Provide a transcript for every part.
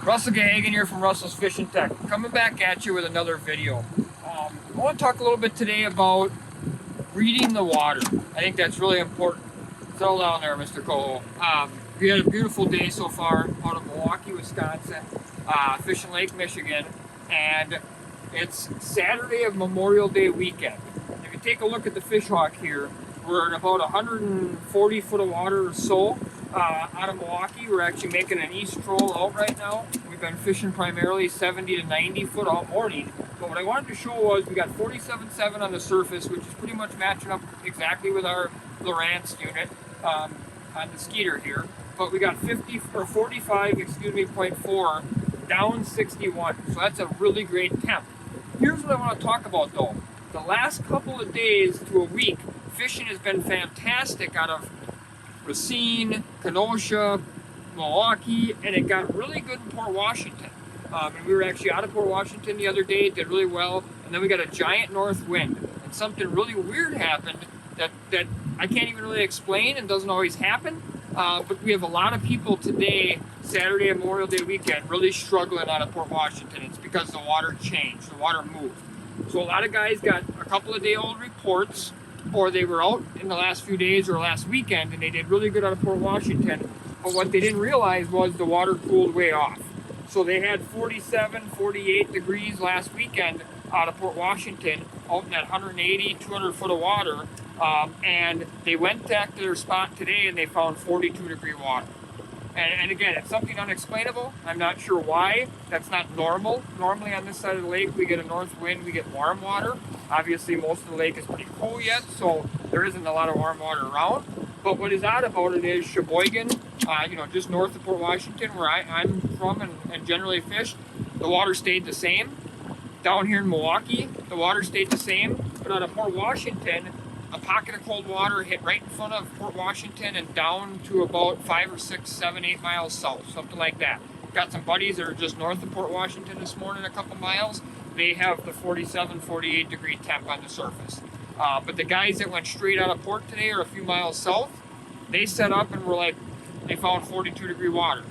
Russell Gahagan here from Russell's Fishing Tech, coming back at you with another video. I want to talk a little bit today about reading the water. I think that's really important. Settle down there, Mr. Coho. We had a beautiful day so far out of Milwaukee, Wisconsin, fishing Lake Michigan, and it's Saturday of Memorial Day weekend. If you take a look at the fish hawk here, we're in about 140 foot of water or so. Out of Milwaukee, we're actually making an east troll out right now. We've been fishing primarily 70 to 90 foot all morning. But what I wanted to show was we got 47.7 on the surface, which is pretty much matching up exactly with our Lowrance unit on the Skeeter here. But we got 45.4 down 61. So that's a really great temp. Here's what I want to talk about though. The last couple of days to a week, fishing has been fantastic out of Racine, Kenosha, Milwaukee, and it got really good in Port Washington. And we were actually out of Port Washington the other day, did really well, and then we got a giant north wind. And something really weird happened that I can't even really explain and doesn't always happen. But we have a lot of people today, Saturday and Memorial Day weekend, really struggling out of Port Washington. It's because the water changed, the water moved. So a lot of guys got a couple of day old reports, or they were out in the last few days or last weekend and they did really good out of Port Washington, but what they didn't realize was the water cooled way off. So they had 47, 48 degrees last weekend out of Port Washington, out in that 180, 200 foot of water, and they went back to their spot today and they found 42 degree water. And again, it's something unexplainable. I'm not sure why. That's not normal. Normally on this side of the lake, we get a north wind, we get warm water. Obviously, most of the lake is pretty cool yet, so there isn't a lot of warm water around. But what is odd about it is Sheboygan, just north of Port Washington, where I'm from and generally fish, the water stayed the same. Down here in Milwaukee, the water stayed the same. But out of Port Washington, a pocket of cold water hit right in front of Port Washington and down to about 5 or 6, 7, 8 miles south, something like that. Got some buddies that are just north of Port Washington this morning, a couple miles. They have the 47, 48 degree temp on the surface. But the guys that went straight out of port today or a few miles south, they set up and were like, they found 42 degree water.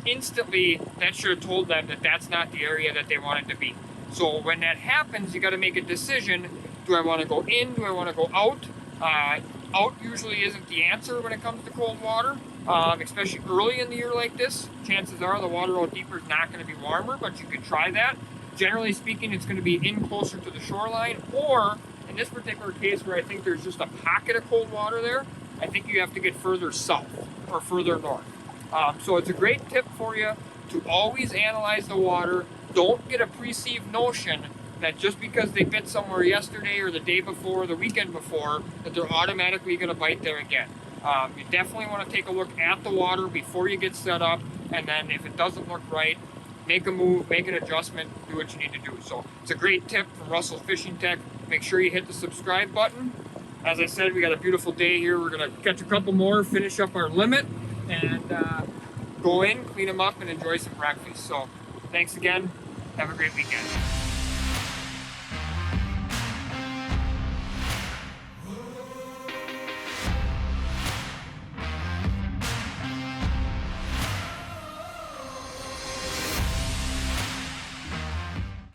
Instantly, that should have told them that that's not the area that they wanted to be. So when that happens, you got to make a decision. Do I want to go in? Do I want to go out? Out usually isn't the answer when it comes to cold water, especially early in the year like this. Chances are the water out deeper is not going to be warmer, but you could try that. Generally speaking, it's going to be in closer to the shoreline, or in this particular case where I think there's just a pocket of cold water there, I think you have to get further south or further north. So it's a great tip for you to always analyze the water. Don't get a perceived notion that just because they bit somewhere yesterday or the day before or the weekend before, that they're automatically going to bite there again. You definitely want to take a look at the water before you get set up, and then if it doesn't look right, make a move, make an adjustment, do what you need to do. So it's a great tip from Russell's Fishing Tech. Make sure you hit the subscribe button. As I said, we got a beautiful day here. We're going to catch a couple more, finish up our limit, and go in, clean them up, and enjoy some breakfast. So thanks again. Have a great weekend.